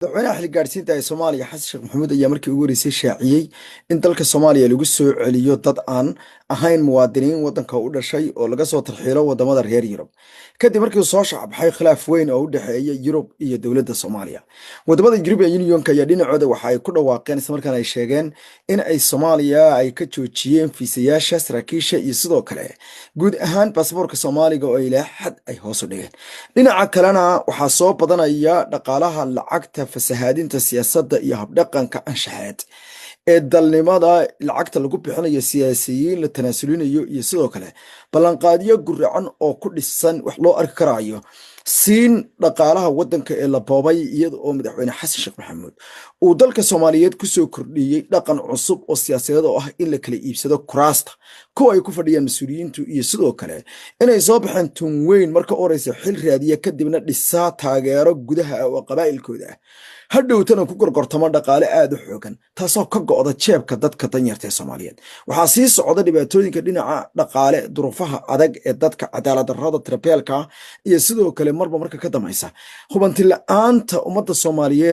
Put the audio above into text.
madaxweynaha xilgaadhsiinta ee Soomaaliya Xasan Sheekh Maxamuud ayaa markii ugu horeysay shaaciyay in dalka Soomaaliya lagu soo celiyo dad aan ahayn muwaadiniin wadanka u dhashay oo laga soo tarxiilo wadamada reer Yurub kadib markii uu soo shacabxay khilaaf weyn oo u dhexeeya Yurub iyo dowladda Soomaaliya. Wadamada European Unionka ayaa dhinacooda waxa ay ku dhawaaqeen isla markaana ay sheegeen in ay Soomaaliya ay ka joojiyeen fiisayaasha saraakiisha iyo sidoo kale guud ahaan baasaboorka Soomaaliga oo ilaa xad ay hoos u dhigeen. Dhinaca kalena waxaa soo badanaya dhaqaalaha lacagta fasahaadinta siyaasadda iyo habdhaqanka anshaxeed ee dalnimada lacagta lagu bixinayo siyaasiyiin la tanaasulinayo iyo sidoo kale ballanqaadyo guracan oo ku dhisan wax loo arki karayo siin dhaqaalaha wadanka ee la boobay iyada oo madaxweyne Xasan Sheekh Maxamuud uu dalka Soomaaliyeed ku soo kordhiyay dhaqan cusub oo siyaasadeed oo ah in la kala iibsado kuraasta kuwa ay ku fadhiyaan mas'uuliyiintu iyo sidoo kale inay soo baxeen tun weyn marka horeysa xil raadiya kadibna dhisaa taageero gudaha oo qabaa'ilkooda ah hadhowtana ku gorgortamo dhaqaale aad u xoogan taasoo ka go'da jeebka dadka danyarta ee Soomaaliyeed. Waxaa sii socda dhibaatooyinka dhinaca dhaqaale duruufaha adag ee dadka cadaalad darrada tirabeelka iyo sidoo kale marba marka ka dambaysa hubanti la'aanta ummadda Soomaaliyeed